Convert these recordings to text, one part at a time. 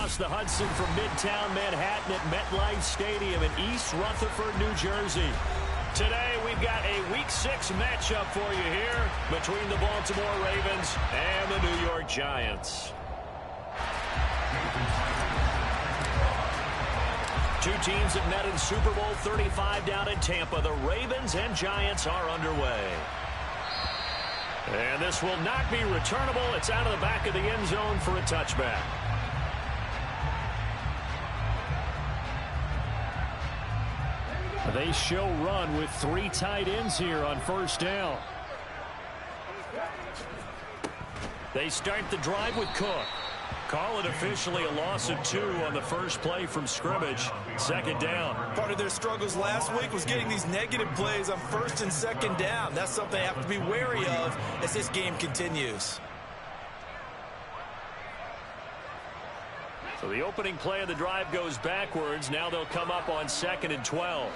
across the Hudson from Midtown Manhattan at MetLife Stadium in East Rutherford, New Jersey. Today, we've got a Week 6 matchup for you here between the Baltimore Ravens and the New York Giants. Two teams have met in Super Bowl 35 down in Tampa. The Ravens and Giants are underway. And this will not be returnable. It's out of the back of the end zone for a touchback. They show run with 3 tight ends here on first down. They start the drive with Cook. Call it officially a loss of 2 on the first play from scrimmage. Second down. Part of their struggles last week was getting these negative plays on first and second down. That's something they have to be wary of as this game continues. So the opening play of the drive goes backwards. Now they'll come up on 2nd and 12.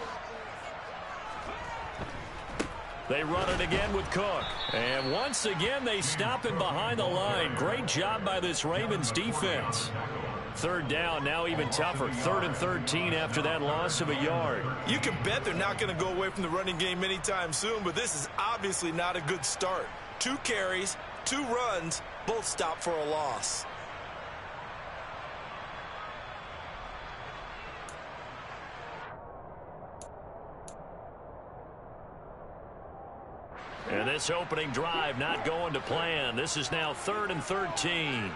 They run it again with Cook. And once again, they stop him behind the line. Great job by this Ravens defense. Third down, now even tougher. 3rd and 13 after that loss of a yard. You can bet they're not going to go away from the running game anytime soon, but this is obviously not a good start. 2 carries, 2 runs, both stopped for a loss. And this opening drive not going to plan. This is now 3rd and 13.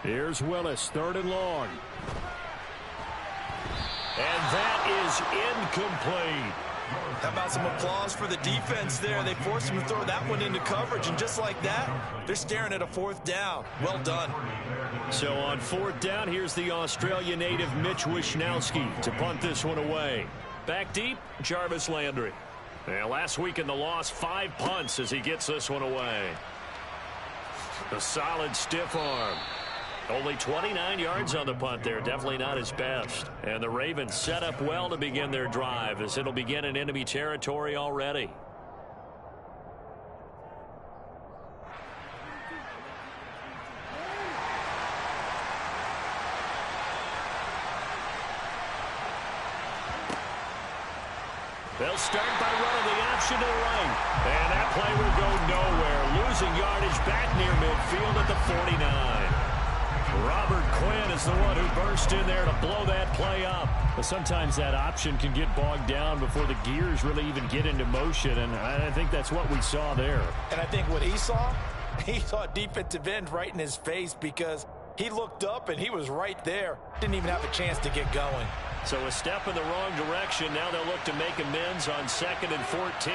Here's Willis, 3rd and long. And that is incomplete. How about some applause for the defense there? They forced him to throw that one into coverage, and just like that, they're staring at a 4th down. Well done. So on 4th down, here's the Australia native Mitch Wishnowsky to punt this one away. Back deep, Jarvis Landry. And last week in the loss, 5 punts as he gets this one away. A solid stiff arm. Only 29 yards on the punt there. Definitely not his best. And the Ravens set up well to begin their drive as it'll begin in enemy territory already. They'll start by running the option to the right. And that play will go nowhere. Losing yardage back near midfield at the 49. Robert Quinn is the one who burst in there to blow that play up. But sometimes that option can get bogged down before the gears really even get into motion. And I think that's what we saw there. And I think what he saw defensive end right in his face because he looked up and he was right there. Didn't even have a chance to get going. So a step in the wrong direction. Now they'll look to make amends on 2nd and 14.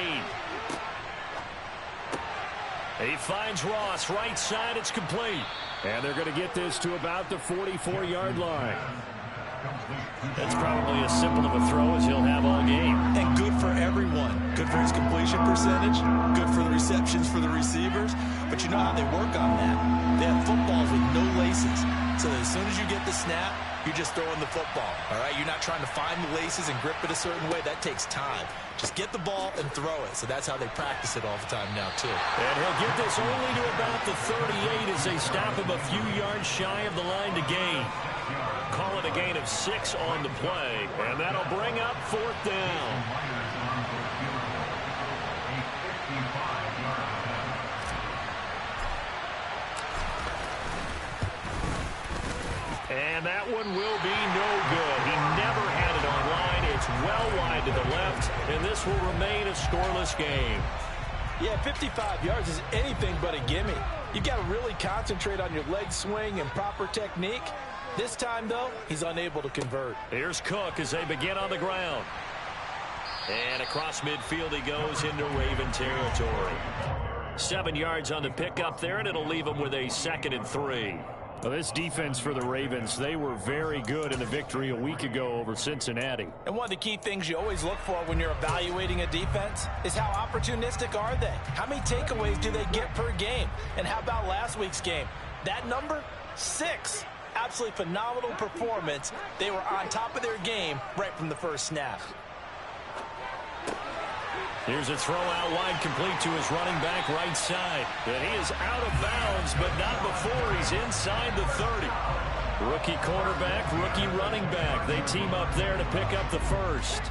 He finds Ross right side. It's complete. And they're going to get this to about the 44-yard line. That's probably as simple of a throw as he'll have all game. And good for everyone. Good for his completion percentage. Good for the receptions for the receivers. But you know how they work on that. They have footballs with no laces. So that as soon as you get the snap, you're just throwing the football. All right? You're not trying to find the laces and grip it a certain way. That takes time. Just get the ball and throw it. So that's how they practice it all the time now, too. And he'll get this only to about the 38 as they stop him a few yards shy of the line to gain. Call it a gain of 6 on the play. And that'll bring up 4th down. And that one will be no good. He never had it on line. It's well wide to the left, and this will remain a scoreless game. Yeah, 55 yards is anything but a gimme. You've got to really concentrate on your leg swing and proper technique. This time, though, he's unable to convert. Here's Cook as they begin on the ground. And across midfield he goes into Raven territory. 7 yards on the pickup there, and it'll leave him with a 2nd and 3. Well, this defense for the Ravens, they were very good in the victory a week ago over Cincinnati. And one of the key things you always look for when you're evaluating a defense is how opportunistic are they? How many takeaways do they get per game? And how about last week's game? That number? 6. Absolutely phenomenal performance. They were on top of their game right from the first snap. Here's a throw out wide, complete to his running back right side. And he is out of bounds, but not before he's inside the 30. Rookie quarterback, rookie running back. They team up there to pick up the first.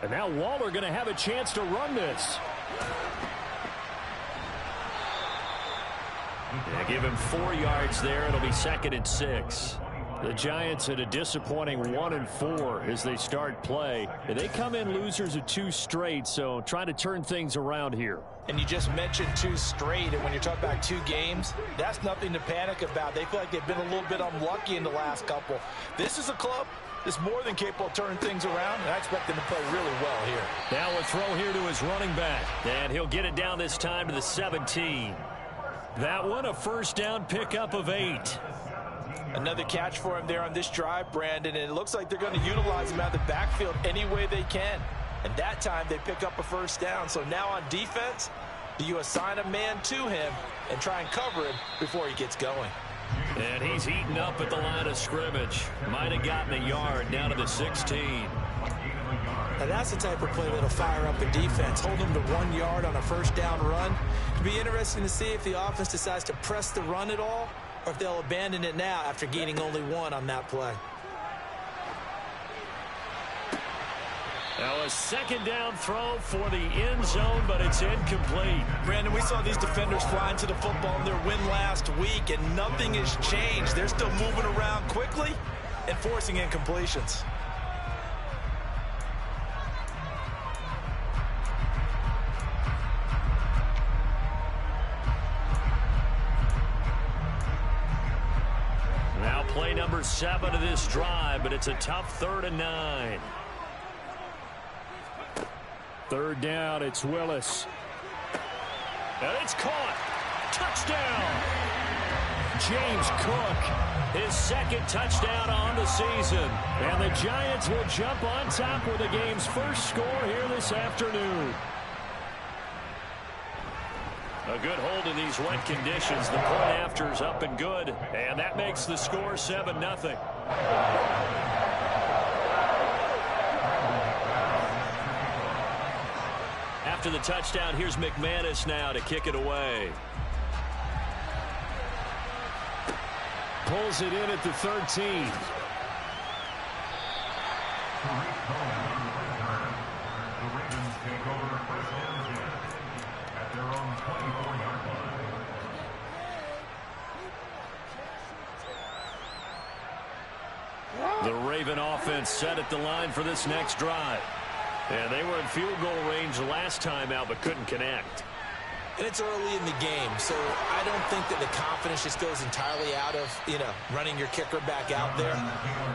And now Waller going to have a chance to run this. Yeah, give him 4 yards there. It'll be 2nd and 6. The Giants at a disappointing 1-4 as they start play. They come in losers of 2 straight, so trying to turn things around here. And you just mentioned 2 straight, and when you're talking about 2 games, that's nothing to panic about. They feel like they've been a little bit unlucky in the last couple. This is a club that's more than capable of turning things around, and I expect them to play really well here. Now a throw here to his running back, and he'll get it down this time to the 17. That one a first down pickup of 8. Another catch for him there on this drive, Brandon, and it looks like they're going to utilize him out of the backfield any way they can. And that time they pick up a first down. So now on defense, you assign a man to him and try and cover him before he gets going. And he's eaten up at the line of scrimmage. Might have gotten a yard down to the 16. Now that's the type of play that'll fire up a defense. Hold them to 1 yard on a first down run. It'll be interesting to see if the offense decides to press the run at all, or if they'll abandon it now after gaining only 1 on that play. Now a 2nd down throw for the end zone, but it's incomplete. Brandon, we saw these defenders fly into the football in their win last week, and nothing has changed. They're still moving around quickly and forcing incompletions. Now play number 7 of this drive, but it's a tough 3rd and 9. 3rd down, it's Willis. And it's caught. Touchdown. James Cook, his 2nd touchdown on the season. And the Giants will jump on top with the game's first score here this afternoon. A good hold in these wet conditions. The point after is up and good. And that makes the score 7-0. After the touchdown, here's McManus now to kick it away. Pulls it in at the 13. The Raven offense set at the line for this next drive. And they were in field goal range last time out, but couldn't connect. And it's early in the game, so I don't think that the confidence just goes entirely out of, running your kicker back out there.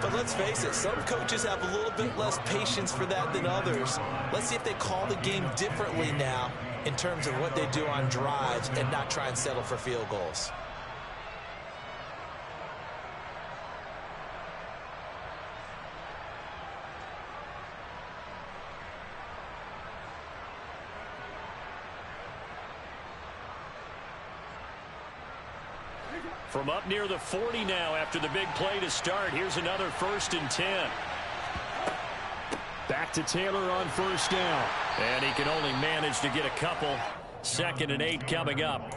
But let's face it, some coaches have a little bit less patience for that than others. Let's see if they call the game differently now in terms of what they do on drives and not try and settle for field goals. From up near the 40 now after the big play to start. Here's another 1st and 10. Back to Taylor on 1st down. And he can only manage to get a couple. 2nd and 8 coming up.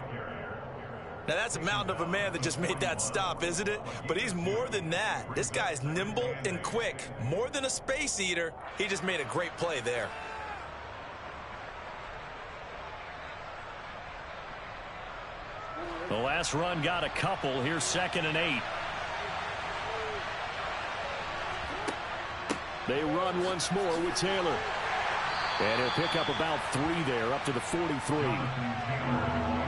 Now that's a mountain of a man that just made that stop, isn't it? But he's more than that. This guy's nimble and quick. More than a space eater. He just made a great play there. The last run got a couple. Here's 2nd and 8. They run once more with Taylor. And he'll pick up about 3 there, up to the 43.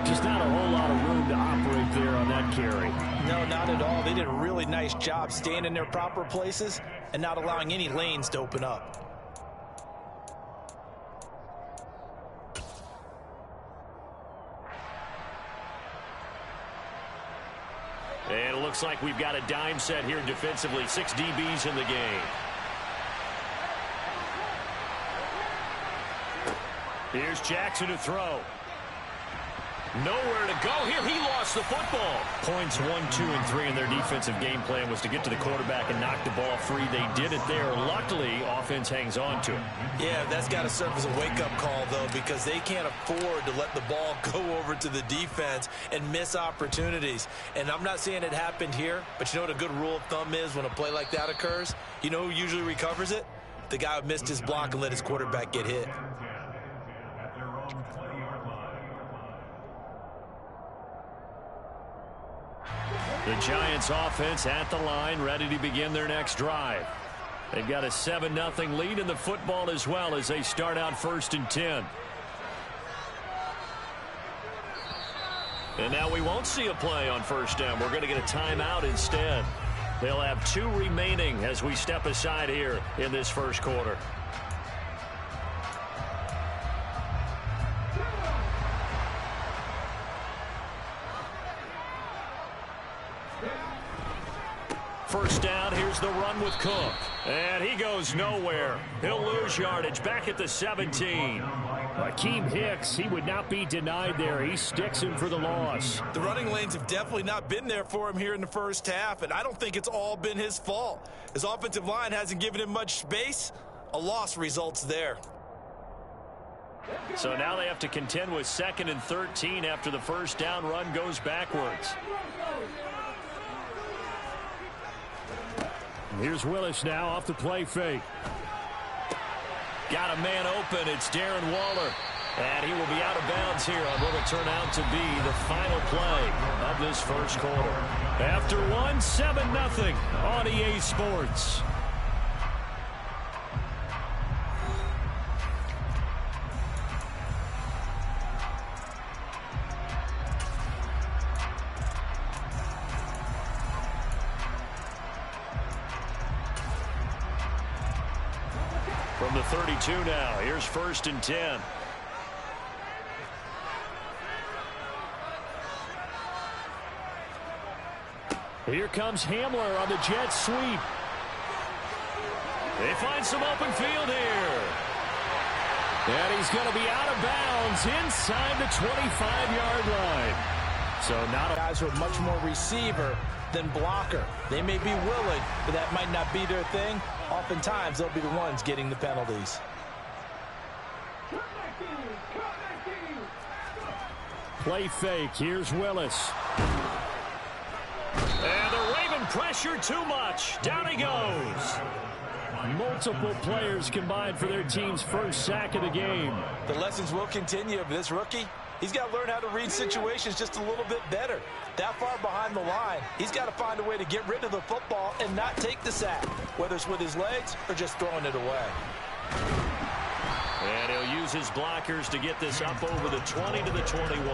Just not a whole lot of room to operate there on that carry. No, not at all. They did a really nice job staying in their proper places and not allowing any lanes to open up. And it looks like we've got a dime set here defensively. 6 DBs in the game. Here's Jackson to throw. Nowhere to go here. He lost the football. Points 1, 2, and 3 in their defensive game plan was to get to the quarterback and knock the ball free. They did it there. Luckily, offense hangs on to it. Yeah, that's got to serve as a wake-up call, though, because they can't afford to let the ball go over to the defense and miss opportunities. And I'm not saying it happened here, but you know what a good rule of thumb is when a play like that occurs? You know who usually recovers it? The guy who missed his block and let his quarterback get hit. The Giants offense at the line, ready to begin their next drive. They've got a 7-0 lead in the football as well as they start out 1st and 10. And now we won't see a play on 1st down. We're going to get a timeout instead. They'll have 2 remaining as we step aside here in this first quarter. First down, here's the run with Cook. And he goes nowhere. He'll lose yardage back at the 17. Akeem Hicks, he would not be denied there. He sticks him for the loss. The running lanes have definitely not been there for him here in the first half, and I don't think it's all been his fault. His offensive line hasn't given him much space. A loss results there. So now they have to contend with 2nd and 13 after the first down run goes backwards. Here's Willis now off the play fake. Got a man open. It's Darren Waller. And he will be out of bounds here on what will turn out to be the final play of this first quarter. After 7-0 on EA Sports. From the 32 now, here's 1st and 10. Here comes Hamler on the jet sweep. They find some open field here. And he's going to be out of bounds inside the 25-yard line. So now Guys are much more receiver than blocker. They may be willing, but that might not be their thing. Oftentimes, they'll be the ones getting the penalties. play fake. Here's Willis. And the Raven pressure too much. Down he goes. Multiple players combined for their team's first sack of the game. The lessons will continue of this rookie. He's got to learn how to read situations just a little bit better. That far behind the line, he's got to find a way to get rid of the football and not take the sack, whether it's with his legs or just throwing it away. And he'll use his blockers to get this up over the 20 to the 21.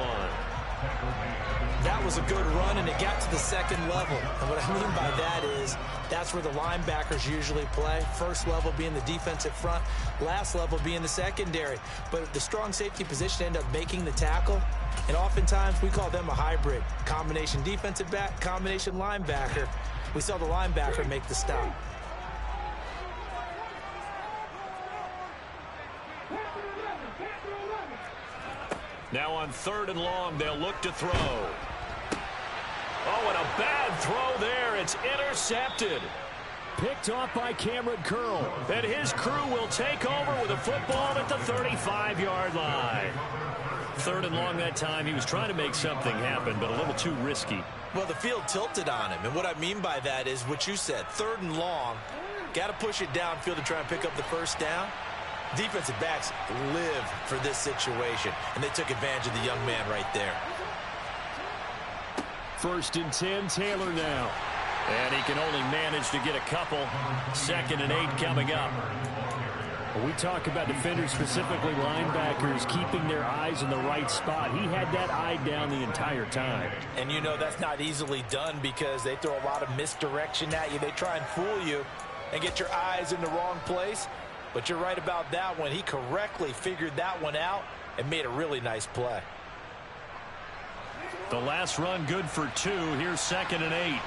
That was a good run, and it got to the second level. And what I mean by that is that's where the linebackers usually play. First level being the defensive front, last level being the secondary. But the strong safety position ended up making the tackle, and oftentimes we call them a hybrid. Combination defensive back, combination linebacker. We saw the linebacker make the stop. Now on 3rd and long, they'll look to throw. Oh, and a bad throw there. It's intercepted. Picked off by Cameron Curl. And his crew will take over with a football at the 35-yard line. 3rd and long that time. He was trying to make something happen, but a little too risky. Well, the field tilted on him. And what I mean by that is what you said. 3rd and long. Got to push it downfield to try and pick up the first down. Defensive backs live for this situation, and they took advantage of the young man right there. 1st and 10, Taylor now. And he can only manage to get a couple. 2nd and 8 coming up. We talk about defenders, specifically linebackers, keeping their eyes in the right spot. He had that eye down the entire time. And you know that's not easily done because they throw a lot of misdirection at you. They try and fool you and get your eyes in the wrong place. But you're right about that one. He correctly figured that one out and made a really nice play. The last run good for 2. Here's 2nd and 8.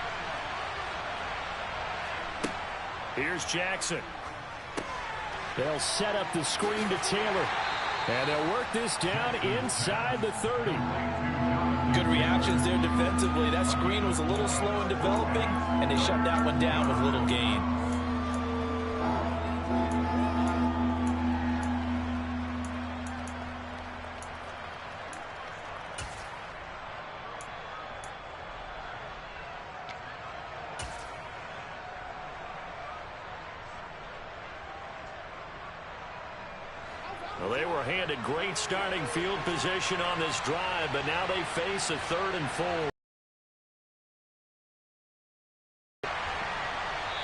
Here's Jackson. They'll set up the screen to Taylor. And they'll work this down inside the 30. Good reactions there defensively. That screen was a little slow in developing, and they shut that one down with little gain. Well, they were handed great starting field position on this drive, but now they face a 3rd and 4.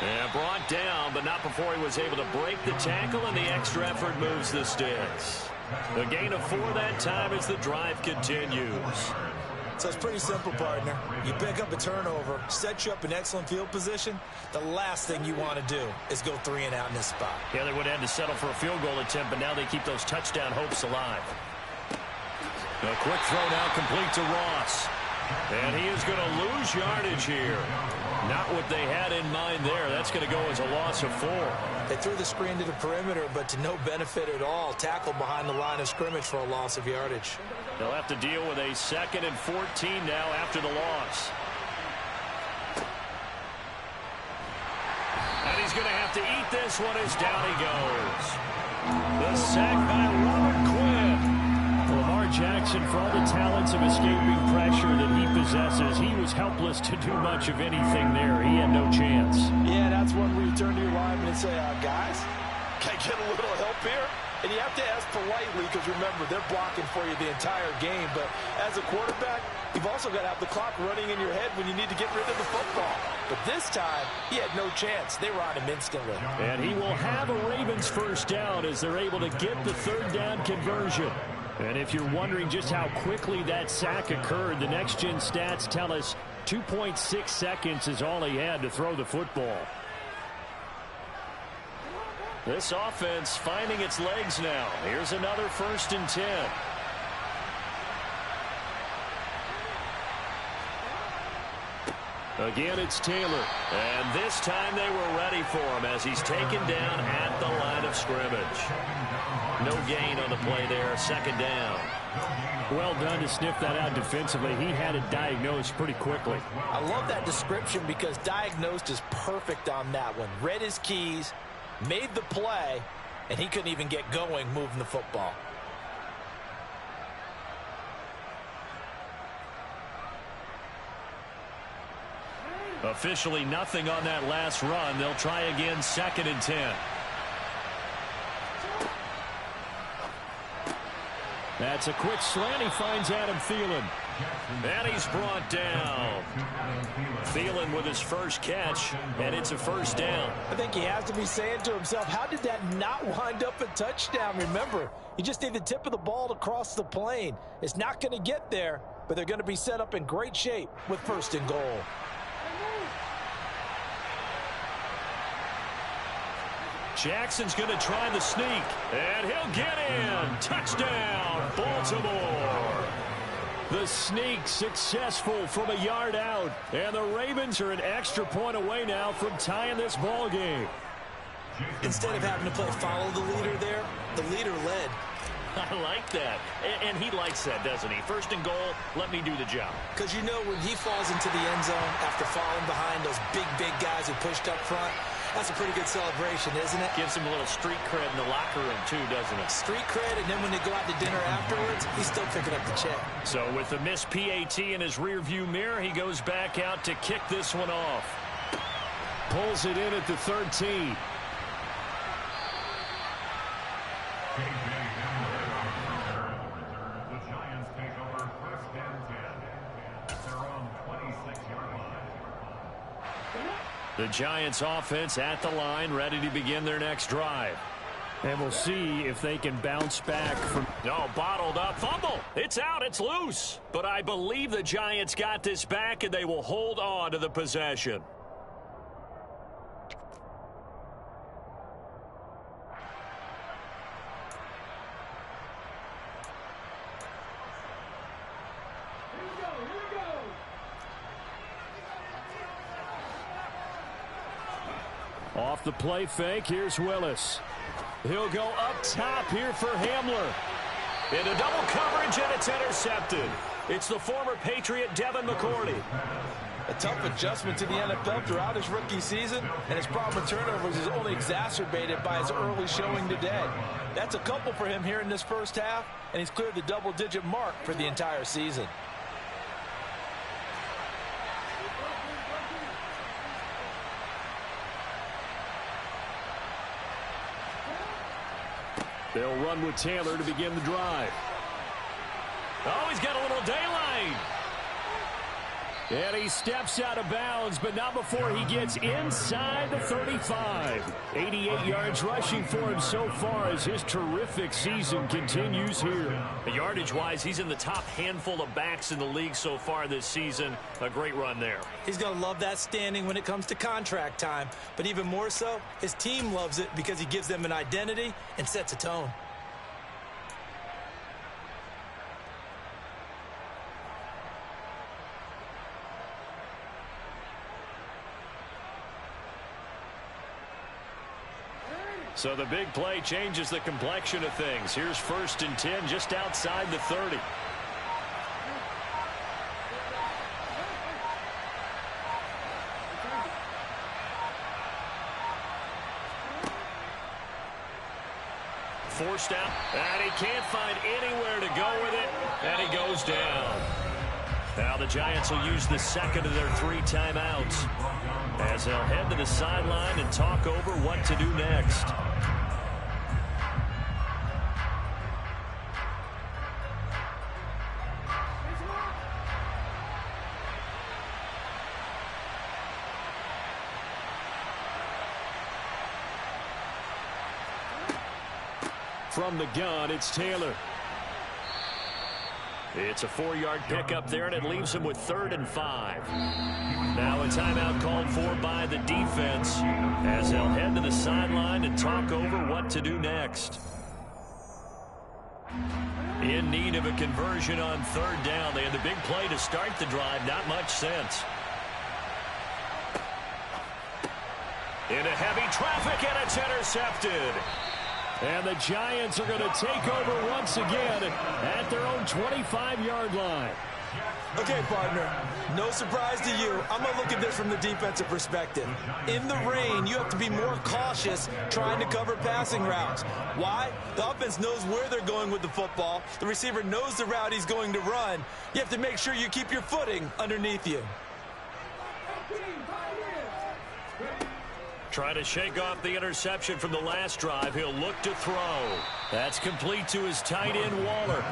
And brought down, but not before he was able to break the tackle, and the extra effort moves the sticks. The gain of 4 that time as the drive continues. So it's pretty simple, partner. You pick up a turnover, set you up in excellent field position. The last thing you want to do is go 3 and out in this spot. Yeah, they would have had to settle for a field goal attempt, but now they keep those touchdown hopes alive. A quick throw now complete to Ross. And he is going to lose yardage here. Not what they had in mind there. That's going to go as a loss of 4. They threw the screen to the perimeter, but to no benefit at all. Tackled behind the line of scrimmage for a loss of yardage. They'll have to deal with a 2nd and 14 now after the loss. And he's going to have to eat this one as down he goes. The sack by Robert Quinn. Lamar Jackson, for all the talents of escaping pressure that he possesses, he was helpless to do much of anything there. He had no chance. Yeah, that's one where you turn to your lineman and say, guys, can I get a little help here? And you have to ask politely because, remember, they're blocking for you the entire game. But as a quarterback, you've also got to have the clock running in your head when you need to get rid of the football. But this time, he had no chance. They were on him instantly. And he will have a Ravens first down as they're able to get the 3rd down conversion. And if you're wondering just how quickly that sack occurred, the next-gen stats tell us 2.6 seconds is all he had to throw the football. This offense finding its legs now. Here's another 1st and 10. Again, it's Taylor. And this time they were ready for him as he's taken down at the line of scrimmage. No gain on the play there, 2nd down. Well done to sniff that out defensively. He had it diagnosed pretty quickly. I love that description because diagnosed is perfect on that one. Read his keys, made the play, and he couldn't even get going moving the football. Officially nothing on that last run. They'll try again, 2nd and 10. That's a quick slant. He finds Adam Thielen. And he's brought down. Thielen with his first catch, and it's a 1st down. I think he has to be saying to himself, how did that not wind up a touchdown? Remember, you just need the tip of the ball to cross the plane. It's not going to get there, but they're going to be set up in great shape with 1st and goal. Jackson's going to try the sneak, and he'll get in. Touchdown, Baltimore. The sneak successful from a yard out, and the Ravens are an extra point away now from tying this ball game. Instead of having to play follow the leader there, the leader led. I like that. And he likes that, doesn't he? 1st and goal, let me do the job. Because you know when he falls into the end zone after falling behind those big guys who pushed up front, that's a pretty good celebration, isn't it? Gives him a little street cred in the locker room, too, doesn't it? Street cred, and then when they go out to dinner afterwards, he's still picking up the check. So with the missed PAT in his rearview mirror, he goes back out to kick this one off. Pulls it in at the 13. The Giants offense at the line, ready to begin their next drive. And we'll see if they can bounce back from... No, bottled up. Fumble. It's out. It's loose. But I believe the Giants got this back, and they will hold on to the possession. Off the play fake, here's Willis. He'll go up top here for Hamler. Into double coverage, and it's intercepted. It's the former Patriot Devin McCourty. A tough adjustment to the NFL throughout his rookie season, and his problem with turnovers is only exacerbated by his early showing today. That's a couple for him here in this first half, and he's cleared the double-digit mark for the entire season. They'll run with Taylor to begin the drive. Oh, he's got a little daylight. And he steps out of bounds, but not before he gets inside the 35. 88 yards rushing for him so far as his terrific season continues here. Yardage-wise, he's in the top handful of backs in the league so far this season. A great run there. He's going to love that standing when it comes to contract time. But even more so, his team loves it because he gives them an identity and sets a tone. So the big play changes the complexion of things. Here's 1st and 10 just outside the 30. Forced out, and he can't find anywhere to go with it, and he goes down. Now the Giants will use the second of their 3 timeouts as they'll head to the sideline and talk over what to do next. From the gun, it's Taylor. It's a 4-yard pickup there, and it leaves him with 3rd and 5. Now a timeout called for by the defense as they'll head to the sideline and talk over what to do next. In need of a conversion on 3rd down. They had the big play to start the drive. Not much sense. Into heavy traffic, and it's intercepted. And the Giants are going to take over once again at their own 25-yard line. Okay, partner, no surprise to you. I'm going to look at this from the defensive perspective. In the rain, you have to be more cautious trying to cover passing routes. Why? The offense knows where they're going with the football. The receiver knows the route he's going to run. You have to make sure you keep your footing underneath you. Trying to shake off the interception from the last drive. He'll look to throw. That's complete to his tight end, Waller.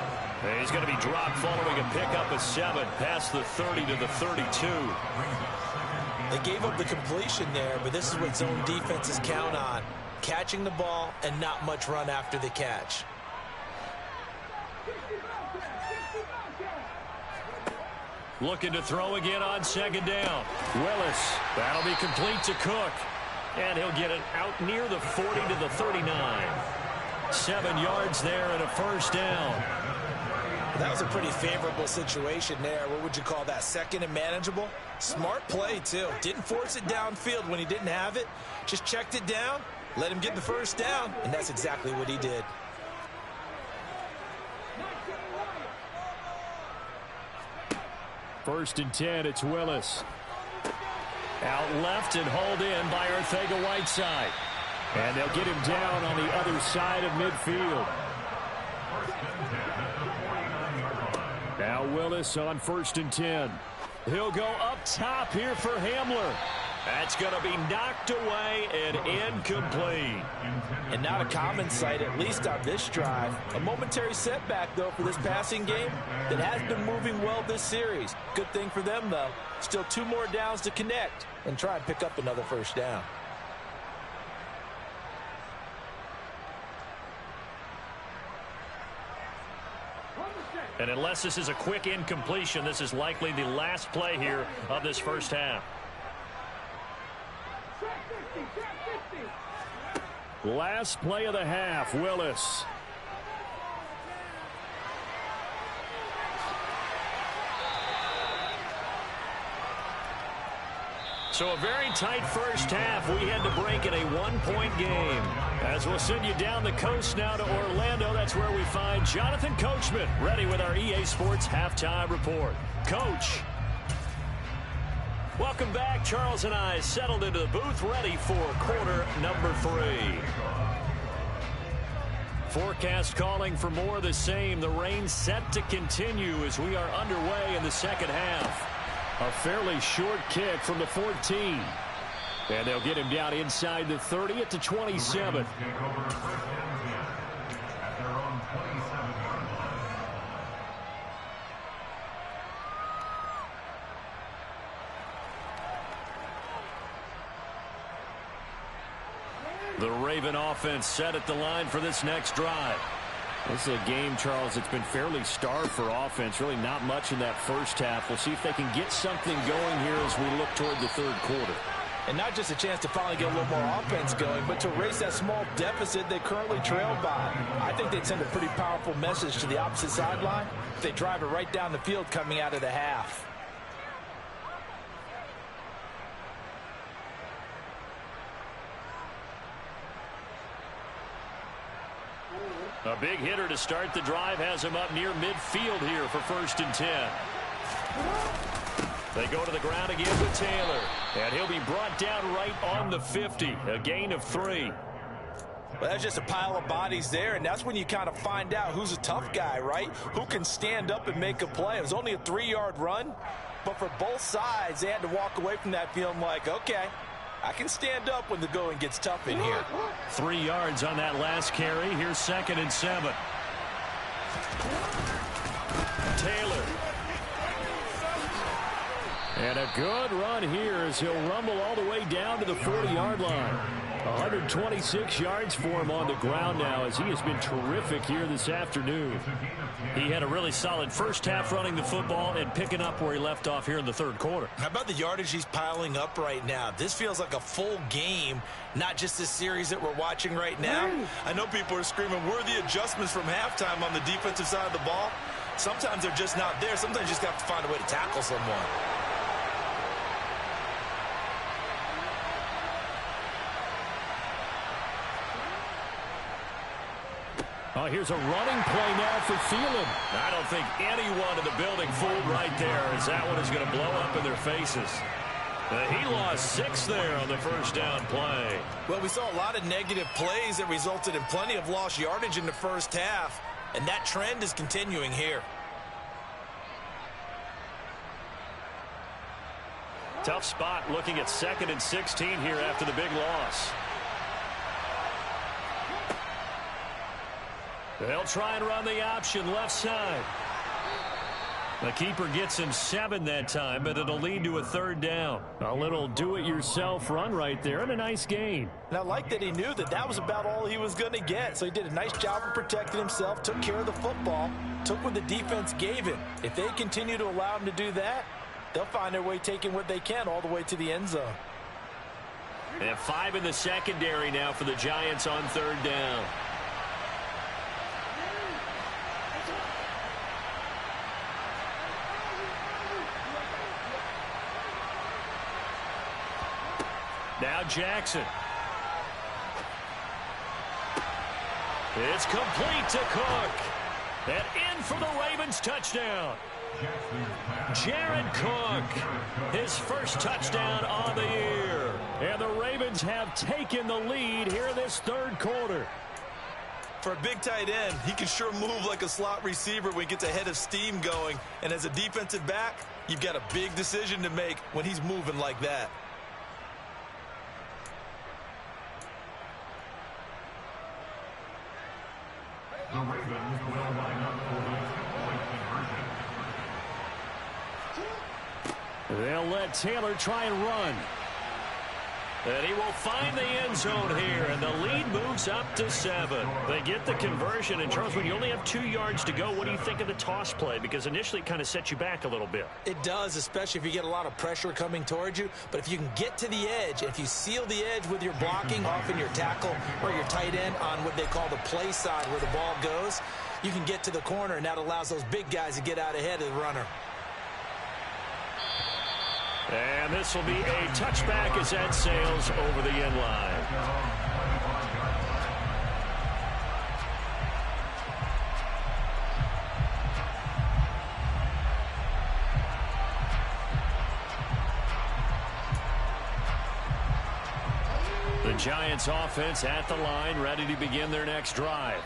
And he's going to be dropped following a pickup of 7 past the 30 to the 32. They gave up the completion there, but this is what zone defenses count on. Catching the ball and not much run after the catch. Looking to throw again on 2nd down. Willis. That'll be complete to Cook. And he'll get it out near the 40 to the 39. 7 yards there and a 1st down. That was a pretty favorable situation there. What would you call that? 2nd and manageable? Smart play, too. Didn't force it downfield when he didn't have it. Just checked it down, let him get the 1st down, and that's exactly what he did. First and 10, it's Willis. Out left and hauled in by Arcega-Whiteside. And they'll get him down on the other side of midfield. Now Willis on 1st and 10. He'll go up top here for Hamler. That's going to be knocked away and incomplete. And not a common sight, at least on this drive. A momentary setback, though, for this passing game that has been moving well this series. Good thing for them, though. Still 2 more downs to connect and try and pick up another 1st down. And unless this is a quick incompletion, this is likely the last play here of this first half. Last play of the half, Willis. So a very tight first half. We had to break in a one-point game. As we'll send you down the coast now to Orlando, that's where we find Jonathan Coachman ready with our EA Sports Halftime Report. Coach. Welcome back. Charles and I settled into the booth ready for quarter number 3. Forecast calling for more of the same. The rain set to continue as we are underway in the second half. A fairly short kick from the 14. And they'll get him down inside the 30 at the 27. The Raven offense set at the line for this next drive. This is a game, Charles, it's been fairly starved for offense. Really not much in that first half. We'll see if they can get something going here as we look toward the third quarter. And not just a chance to finally get a little more offense going, but to erase that small deficit they currently trailed by. I think they'd send a pretty powerful message to the opposite sideline if they drive it right down the field coming out of the half. A big hitter to start the drive has him up near midfield here for 1st and 10. They go to the ground again with Taylor. And he'll be brought down right on the 50. A gain of 3. Well, that's just a pile of bodies there, and that's when you kind of find out who's a tough guy, right? Who can stand up and make a play. It was only a 3-yard run, but for both sides, they had to walk away from that feeling like, okay, I can stand up when the going gets tough in here. 3 yards on that last carry. Here's 2nd and 7. Taylor. And a good run here as he'll rumble all the way down to the 40-yard line. 126 yards for him on the ground now as he has been terrific here this afternoon. He had a really solid first half running the football and picking up where he left off here in the third quarter. How about the yardage he's piling up right now? This feels like a full game, not just this series that we're watching right now. I know people are screaming, where are the adjustments from halftime on the defensive side of the ball? Sometimes they're just not there. Sometimes you just have to find a way to tackle someone. Oh, here's a running play now for Thielen. I don't think anyone in the building fooled right there as that one is going to blow up in their faces. He lost 6 there on the first down play. Well, we saw a lot of negative plays that resulted in plenty of lost yardage in the first half, and that trend is continuing here. Tough spot looking at 2nd and 16 here after the big loss. They'll try and run the option left side. The keeper gets him 7 that time, but it'll lead to a 3rd down. A little do-it-yourself run right there and a nice gain. And I like that he knew that that was about all he was going to get. So he did a nice job of protecting himself, took care of the football, took what the defense gave him. If they continue to allow him to do that, they'll find their way taking what they can all the way to the end zone. They have 5 in the secondary now for the Giants on 3rd down. Now Jackson. It's complete to Cook. And in for the Ravens touchdown. Jared Cook, his first touchdown on the year. And the Ravens have taken the lead here in this third quarter. For a big tight end, he can sure move like a slot receiver when he gets a head of steam going. And as a defensive back, you've got a big decision to make when he's moving like that. The Ravens will line up for the point conversion. They'll let Taylor try and run. And he will find the end zone here, and the lead moves up to 7. They get the conversion, and Charles, when you only have 2 yards to go, what do you think of the toss play? Because initially it kind of sets you back a little bit. It does, especially if you get a lot of pressure coming towards you. But if you can get to the edge, if you seal the edge with your blocking, often your tackle or your tight end on what they call the play side where the ball goes, you can get to the corner, and that allows those big guys to get out ahead of the runner. And this will be a touchback as that sails over the end line. The Giants offense at the line, ready to begin their next drive.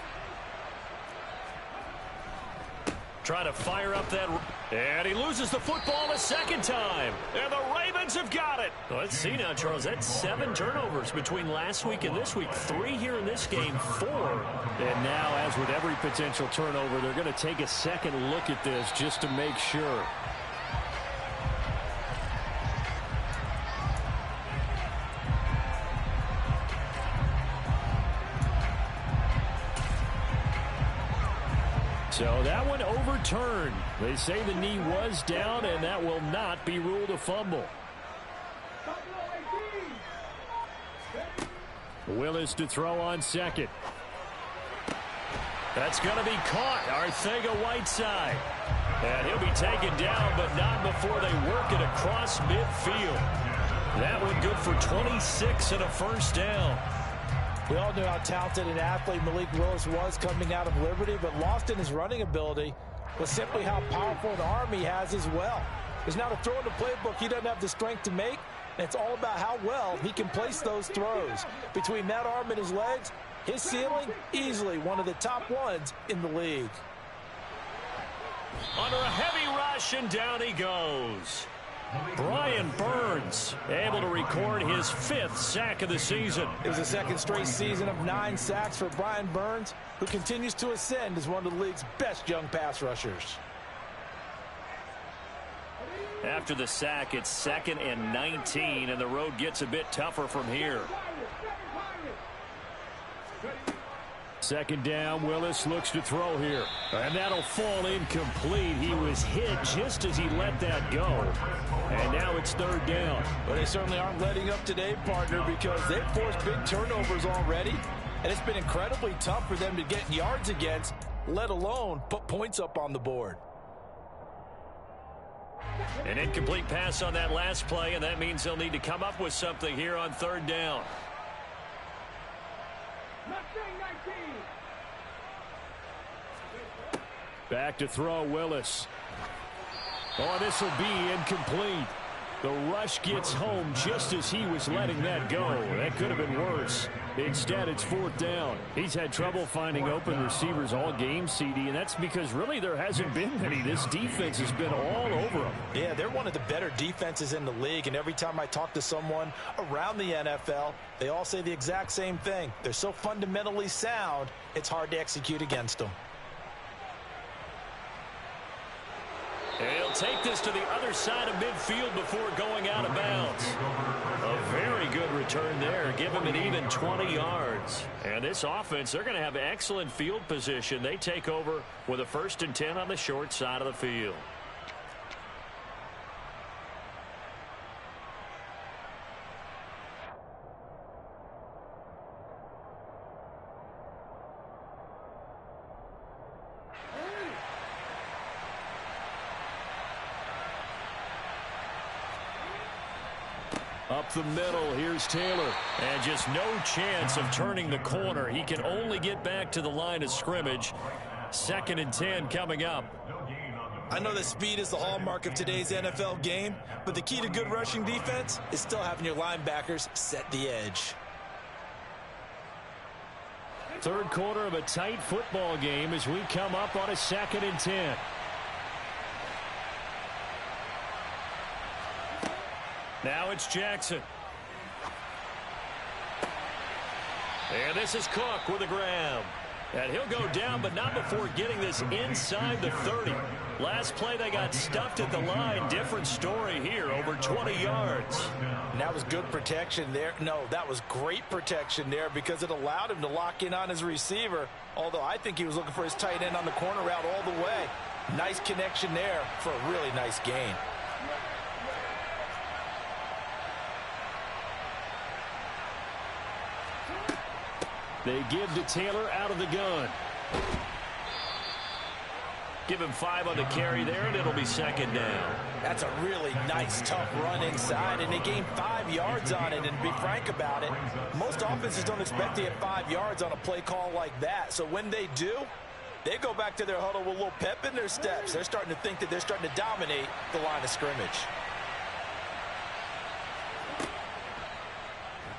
Trying to fire up that, and he loses the football a second time. And the Ravens have got it. Let's see now, Charles. That's 7 turnovers between last week and this week. 3 here in this game, 4. And now, as with every potential turnover, they're going to take a second look at this just to make sure. So that one overturned. They say the knee was down, and that will not be ruled a fumble. Willis to throw on second. That's going to be caught. Arcega-Whiteside. And he'll be taken down, but not before they work it across midfield. That one good for 26 and a first down. We all knew how talented an athlete Malik Willis was coming out of Liberty, but lost in his running ability was simply how powerful an arm he has as well. There's not a throw in the playbook he doesn't have the strength to make, and it's all about how well he can place those throws. Between that arm and his legs, his ceiling, easily one of the top ones in the league. Under a heavy rush, and down he goes. Brian Burns able to record his 5th sack of the season. It was a second straight season of 9 sacks for Brian Burns, who continues to ascend as one of the league's best young pass rushers. After the sack, it's 2nd and 19, and the road gets a bit tougher from here. Second down, Willis looks to throw here. And that'll fall incomplete. He was hit just as he let that go. And now it's 3rd down. But they certainly aren't letting up today, partner, because they've forced big turnovers already. And it's been incredibly tough for them to get yards against, let alone put points up on the board. An incomplete pass on that last play, and that means they'll need to come up with something here on 3rd down. Back to throw, Willis. Oh, this will be incomplete. The rush gets home just as he was letting that go. That could have been worse. Instead, it's 4th down. He's had trouble finding open receivers all game, CD, and that's because really there hasn't been many. This defense has been all over them. Yeah, they're one of the better defenses in the league, and every time I talk to someone around the NFL, they all say the exact same thing. They're so fundamentally sound, it's hard to execute against them. He'll take this to the other side of midfield before going out of bounds. A very good return there. Give him an even 20 yards. And this offense, they're going to have excellent field position. They take over with a 1st and 10 on the short side of the field. Up the middle, here's Taylor. And just no chance of turning the corner. He can only get back to the line of scrimmage. 2nd and 10 coming up. I know that speed is the hallmark of today's NFL game, but the key to good rushing defense is still having your linebackers set the edge. 3rd quarter of a tight football game as we come up on a 2nd and 10. Now it's Jackson. And this is Cook with a grab. And he'll go down, but not before getting this inside the 30. Last play, they got stuffed at the line. Different story here, over 20 yards. And that was good protection there. No, that was great protection there because it allowed him to lock in on his receiver, although I think he was looking for his tight end on the corner route all the way. Nice connection there for a really nice gain. They give to Taylor out of the gun. Give him 5 on the carry there, and it'll be second down. That's a really nice, tough run inside, and they gained 5 yards on it. And to be frank about it, most offenses don't expect to get 5 yards on a play call like that. So when they do, they go back to their huddle with a little pep in their steps. They're starting to think that they're starting to dominate the line of scrimmage.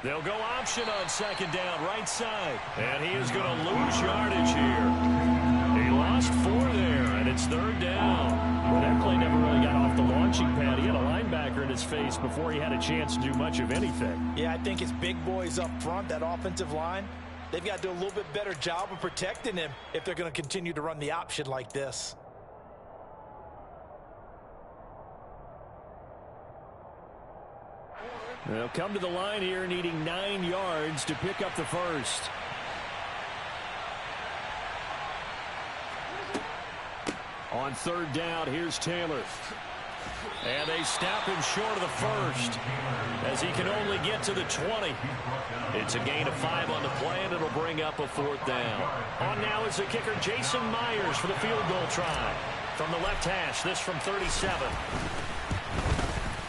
They'll go option on second down, right side. And he is going to lose yardage here. He lost 4 there, and it's third down. Well, that play never really got off the launching pad. He had a linebacker in his face before he had a chance to do much of anything. Yeah, I think his big boys up front, that offensive line, they've got to do a little bit better job of protecting him if they're going to continue to run the option like this. They'll come to the line here needing 9 yards to pick up the first. On third down, here's Taylor. And they stop him short of the first as he can only get to the 20. It's a gain of 5 on the play, and it'll bring up a 4th down. On now is the kicker, Jason Myers, for the field goal try. From the left hash, this from 37.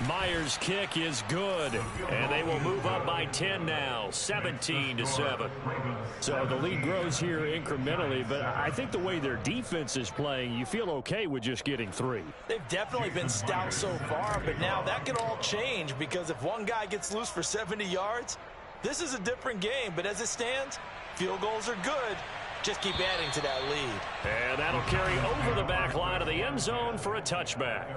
Myers' kick is good, and they will move up by 10 now, 17-7. So the lead grows here incrementally, but I think the way their defense is playing, you feel okay with just getting 3. They've definitely been stout so far, but now that could all change because if one guy gets loose for 70 yards, this is a different game. But as it stands, field goals are good. Just keep adding to that lead. And that'll carry over the back line of the end zone for a touchback.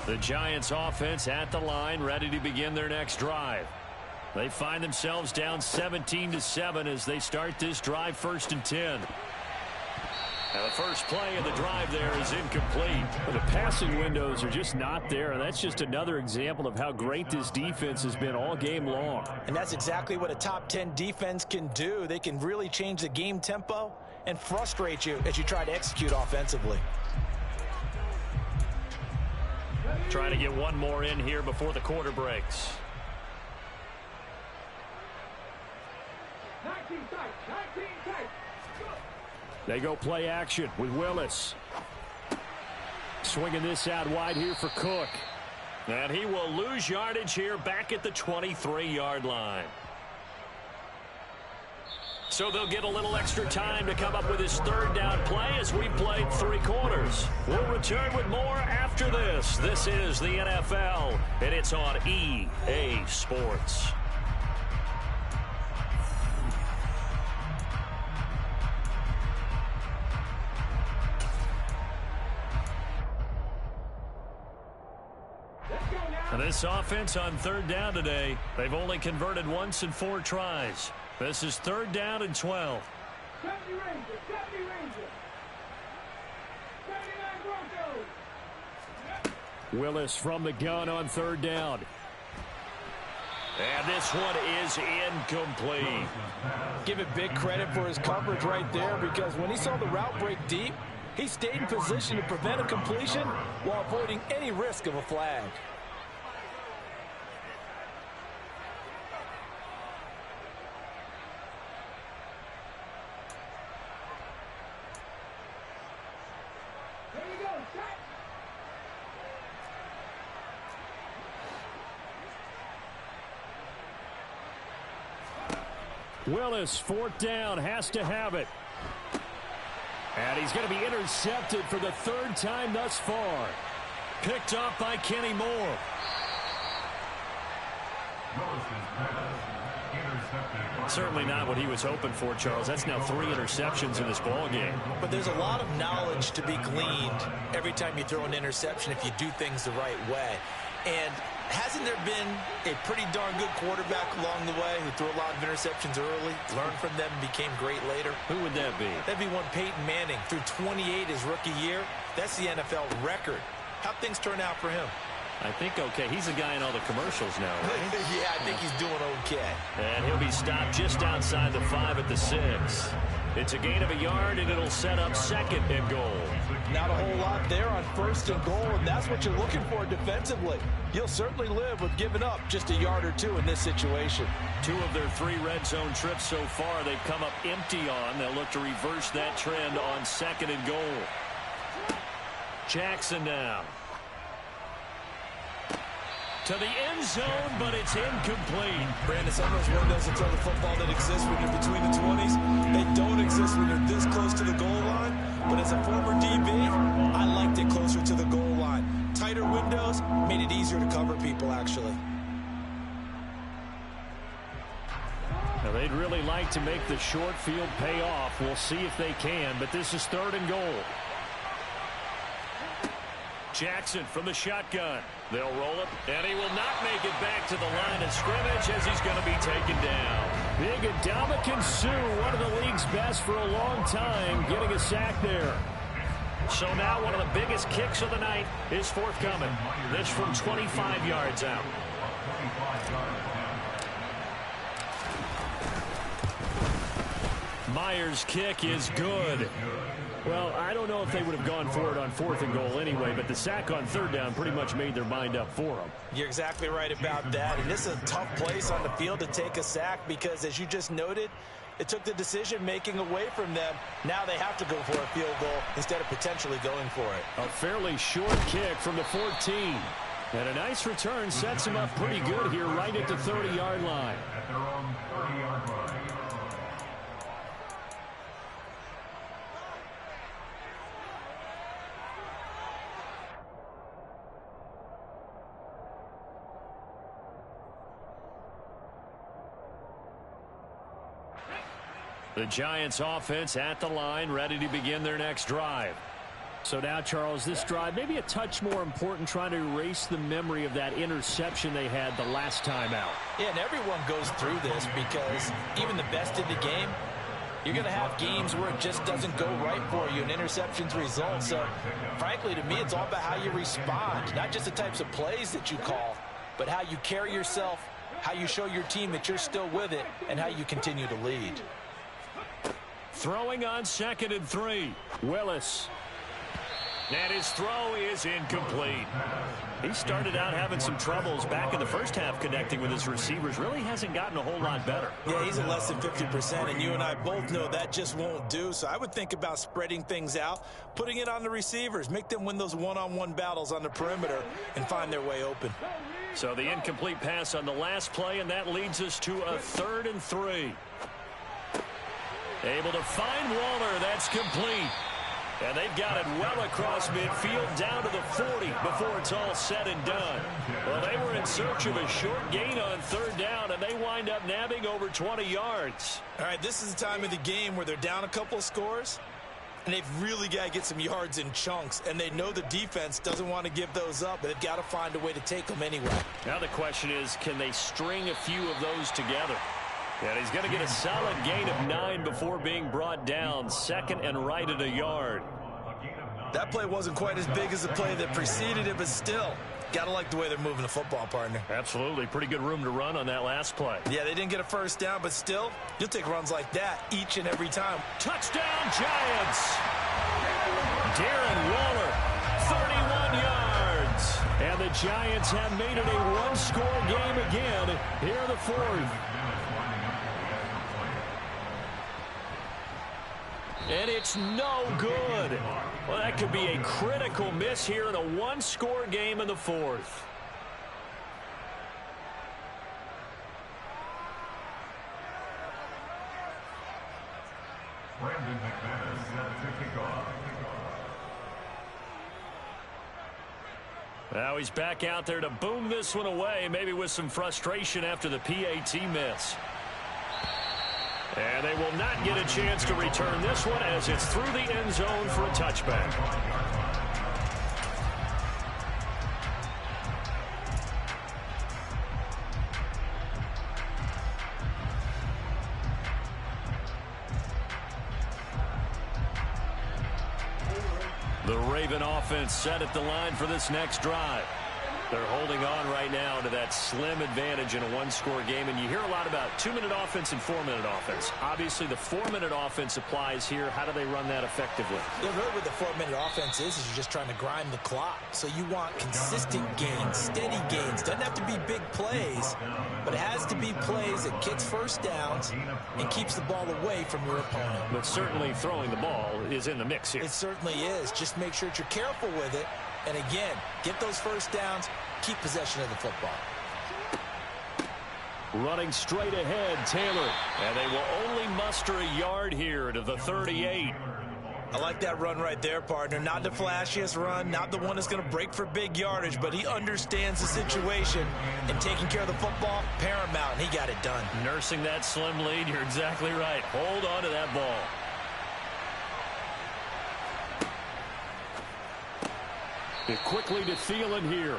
The Giants offense at the line, ready to begin their next drive. They find themselves down 17-7 as they start this drive, 1st and 10. Now the first play of the drive there is incomplete. But the passing windows are just not there, and that's just another example of how great this defense has been all game long. And that's exactly what a top 10 defense can do. They can really change the game tempo and frustrate you as you try to execute offensively. Trying to get one more in here before the quarter breaks. They go play action with Willis. Swinging this out wide here for Cook. And he will lose yardage here back at the 23-yard line. So they'll get a little extra time to come up with his 3rd down play as we played 3 quarters. We'll return with more after this. This is the NFL, and it's on EA Sports. And this offense on 3rd down today, they've only converted once in 4 tries. This is 3rd down and 12. 70 Rangers, 70 Rangers. 79 Broncos. Willis from the gun on 3rd down. And this one is incomplete. Give it big credit for his coverage right there because when he saw the route break deep, he stayed in position to prevent a completion while avoiding any risk of a flag. Willis, 4th down, has to have it. And he's going to be intercepted for the 3rd time thus far. Picked off by Kenny Moore. Certainly not what he was hoping for, Charles. That's now 3 interceptions in this ball game. But there's a lot of knowledge to be gleaned every time you throw an interception if you do things the right way. And hasn't there been a pretty darn good quarterback along the way who threw a lot of interceptions early, learned from them, and became great later? Who would that be? That'd be one Peyton Manning. Threw 28 his rookie year. That's the NFL record. How'd things turn out for him? I think okay. He's the guy in all the commercials now, right? Yeah, I think he's doing okay. And he'll be stopped just outside the 5 at the 6. It's a gain of a yard, and it'll set up second and goal. Not a whole lot there on first and goal, and that's what you're looking for defensively. You'll certainly live with giving up just a yard or two in this situation. 2 of their 3 red zone trips so far they've come up empty on. They'll look to reverse that trend on second and goal. Jackson now. To the end zone, but it's incomplete. Brandon, some of those windows to throw the football that exist when you're between the 20s, they don't exist when you're this close to the goal line. But as a former DB, I liked it closer to the goal line. Tighter windows made it easier to cover people, actually. Now, they'd really like to make the short field pay off. We'll see if they can, but this is third and goal. Jackson from the shotgun. They'll roll it, and he will not make it back to the line of scrimmage as he's going to be taken down. Big Ndamukong Suh, one of the league's best for a long time, getting a sack there. So now one of the biggest kicks of the night is forthcoming. This from 25 yards out. Myers' kick is good. Well, I don't know if they would have gone for it on 4th and goal anyway, but the sack on 3rd down pretty much made their mind up for them. You're exactly right about that, and this is a tough place on the field to take a sack because, as you just noted, it took the decision-making away from them. Now they have to go for a field goal instead of potentially going for it. A fairly short kick from the 14. And a nice return sets him up pretty good here right at the 30-yard line. The Giants offense at the line, ready to begin their next drive. So now, Charles, this drive maybe a touch more important, trying to erase the memory of that interception they had the last time out. Yeah, and everyone goes through this because even the best in the game, you're going to have games where it just doesn't go right for you and interceptions result. So, frankly, to me, it's all about how you respond, not just the types of plays that you call, but how you carry yourself, how you show your team that you're still with it, and how you continue to lead. Throwing on 2nd and 3. Willis. And his throw is incomplete. He started out having some troubles back in the first half connecting with his receivers. Really hasn't gotten a whole lot better. Yeah, he's at less than 50%, and you and I both know that just won't do. So I would think about spreading things out, putting it on the receivers, make them win those one-on-one battles on the perimeter and find their way open. So the incomplete pass on the last play, and that leads us to a 3rd and 3. Able to find Waller. That's complete. And they've got it well across midfield down to the 40 before it's all said and done. Well, they were in search of a short gain on 3rd down, and they wind up nabbing over 20 yards. All right, this is the time of the game where they're down a couple of scores, and they've really got to get some yards in chunks, and they know the defense doesn't want to give those up, but they've got to find a way to take them anyway. Now the question is, can they string a few of those together? And he's going to get a solid gain of 9 before being brought down. 2nd and right at a yard. That play wasn't quite as big as the play that preceded it, but still, got to like the way they're moving the football, partner. Absolutely. Pretty good room to run on that last play. Yeah, they didn't get a first down, but still, you'll take runs like that each and every time. Touchdown, Giants! Darren Waller, 31 yards. And the Giants have made it a one-score game again here in the 4th. And it's no good. Well, that could be a critical miss here in a one-score game in the 4th. Now he's back out there to boom this one away, maybe with some frustration after the PAT miss. And they will not get a chance to return this one as it's through the end zone for a touchback. The Raven offense set at the line for this next drive. They're holding on right now to that slim advantage in a one-score game, and you hear a lot about 2-minute offense and 4-minute offense. Obviously, the 4-minute offense applies here. How do they run that effectively? Yeah, really what the 4-minute offense is you're just trying to grind the clock. So you want consistent gains, steady gains. Doesn't have to be big plays, but it has to be plays that gets first downs and keeps the ball away from your opponent. But certainly throwing the ball is in the mix here. It certainly is. Just make sure that you're careful with it. And again, get those first downs, keep possession of the football. Running straight ahead, Taylor. And they will only muster a yard here to the 38. I like that run right there, partner. Not the flashiest run, not the one that's going to break for big yardage, but he understands the situation, and taking care of the football, paramount, and he got it done. Nursing that slim lead, you're exactly right. Hold on to that ball. Quickly to Thielen here.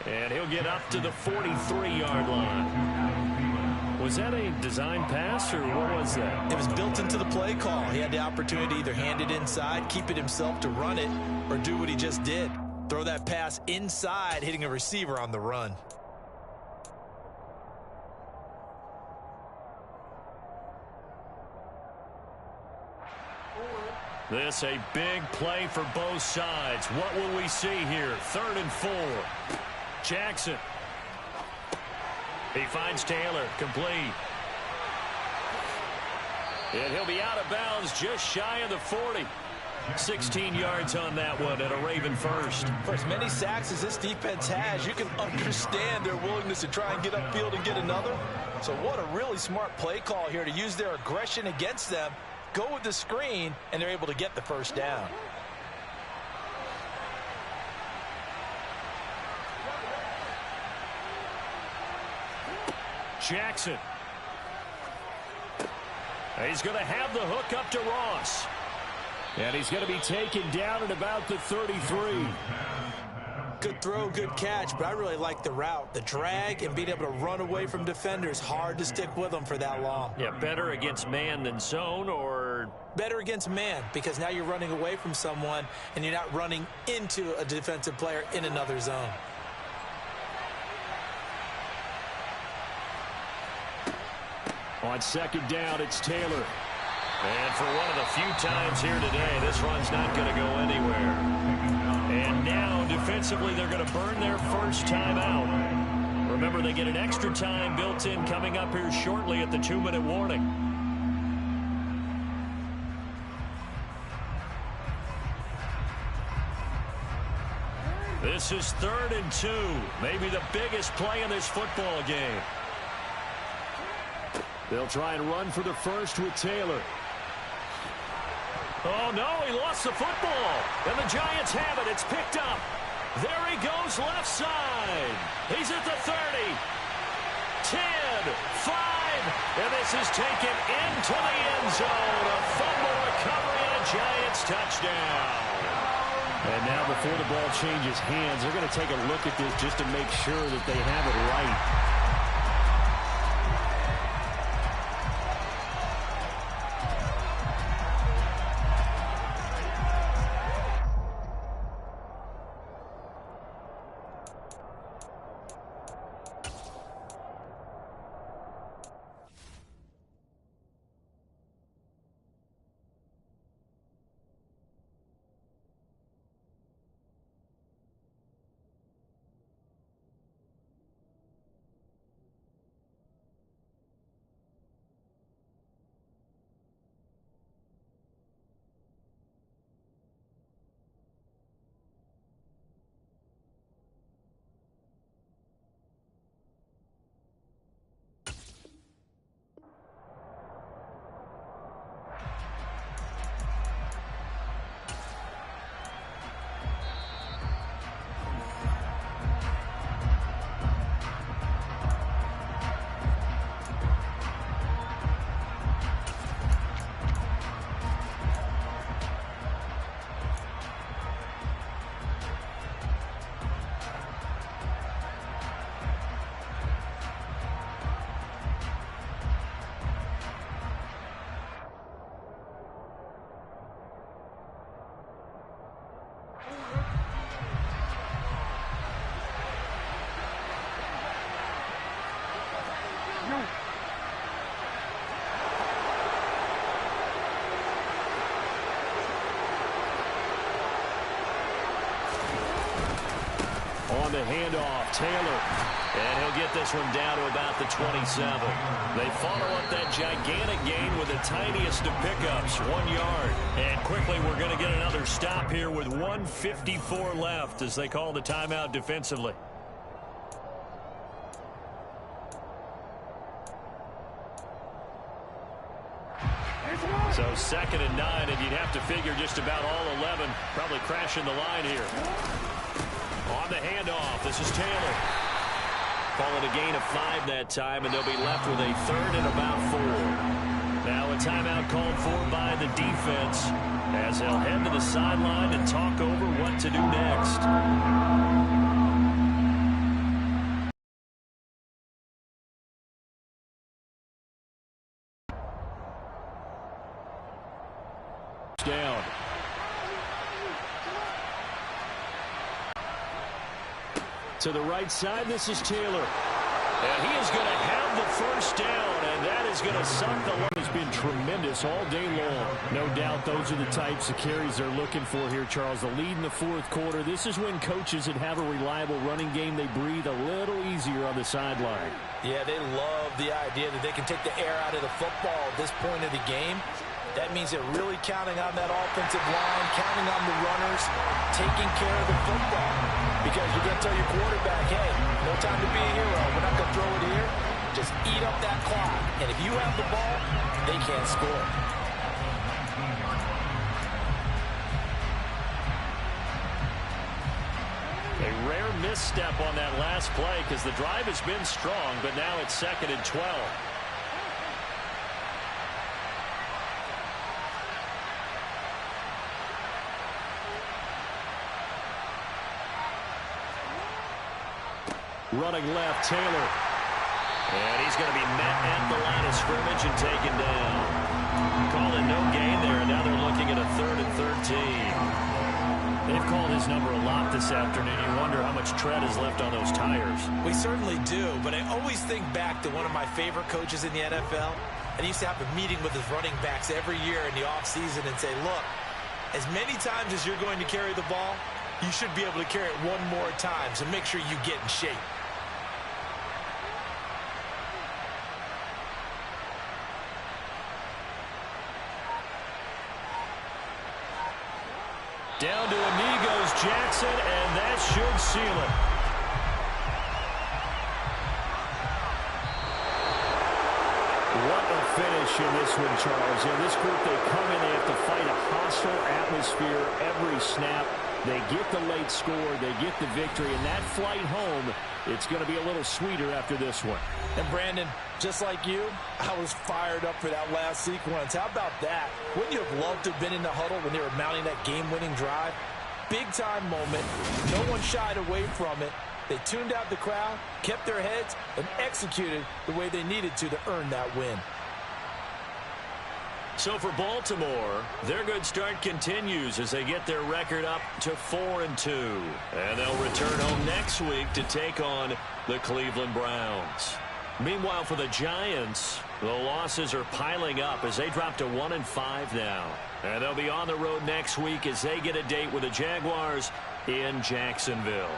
And he'll get up to the 43-yard line. Was that a design pass, or what was that? It was built into the play call. He had the opportunity to either hand it inside, keep it himself to run it, or do what he just did. Throw that pass inside, hitting a receiver on the run. This a big play for both sides. What will we see here? 3rd and 4. Jackson. He finds Taylor. Complete. And he'll be out of bounds just shy of the 40. 16 yards on that one and a Raven first. For as many sacks as this defense has, you can understand their willingness to try and get upfield and get another. So what a really smart play call here to use their aggression against them. Go with the screen, and they're able to get the first down. Jackson. He's going to have the hook up to Ross. And he's going to be taken down at about the 33. Good throw, good catch, but I really like the route. The drag and being able to run away from defenders, hard to stick with them for that long. Yeah, better against man than zone, or? Better against man, because now you're running away from someone and you're not running into a defensive player in another zone. On 2nd down, it's Taylor. And for one of the few times here today, this run's not going to go anywhere. And now, defensively, they're going to burn their first time out. Remember, they get an extra time built in coming up here shortly at the 2-minute warning. This is 3rd and 2. Maybe the biggest play in this football game. They'll try and run for the first with Taylor. Oh, no, he lost the football. And the Giants have it. It's picked up. There he goes left side. He's at the 30. 10, 5, and this is taken into the end zone. A fumble recovery and a Giants touchdown. And now before the ball changes hands, they're going to take a look at this just to make sure that they have it right. on the handoff. Taylor. And he'll get this one down to about the 27. They follow up that gigantic gain with the tiniest of pickups, 1 yard. And quickly we're going to get another stop here with 1:54 left as they call the timeout defensively. So 2nd and 9, and you'd have to figure just about all 11 probably crashing the line here. On the handoff, this is Taylor. Call it a gain of 5 that time, and they'll be left with a 3rd and about 4. Now a timeout called for by the defense as they'll head to the sideline and talk over what to do next. Down. To the right side, this is Taylor. And he is going to have the first down, and that is going to suck the line. Has been tremendous all day long. No doubt those are the types of carries they're looking for here, Charles. The lead in the 4th quarter. This is when coaches that have a reliable running game, they breathe a little easier on the sideline. Yeah, they love the idea that they can take the air out of the football at this point of the game. That means they're really counting on that offensive line, counting on the runners, taking care of the football. Because you're going to tell your quarterback, hey, no time to be a hero. We're not going to throw it here. Just eat up that clock. And if you have the ball, they can't score. A rare misstep on that last play because the drive has been strong, but now it's 2nd and 12. Running left, Taylor. And he's going to be met at the line of scrimmage and taken down. Calling no gain there, and now they're looking at a 3rd and 13. They've called his number a lot this afternoon. You wonder how much tread is left on those tires. We certainly do, but I always think back to one of my favorite coaches in the NFL, and he used to have a meeting with his running backs every year in the offseason and say, look, as many times as you're going to carry the ball, you should be able to carry it one more time, so make sure you get in shape. Down to a knee goes Jackson, and that should seal it. What a finish in this one, Charles. In this group, they come in, they have to fight a hostile atmosphere every snap. They get the late score, they get the victory, and that flight home, it's going to be a little sweeter after this one. And Brandon, just like you, I was fired up for that last sequence. How about that? Wouldn't you have loved to have been in the huddle when they were mounting that game-winning drive? Big-time moment. No one shied away from it. They tuned out the crowd, kept their heads, and executed the way they needed to earn that win. So for Baltimore, their good start continues as they get their record up to 4-2. And they'll return home next week to take on the Cleveland Browns. Meanwhile, for the Giants, the losses are piling up as they drop to 1-5 now. And they'll be on the road next week as they get a date with the Jaguars in Jacksonville.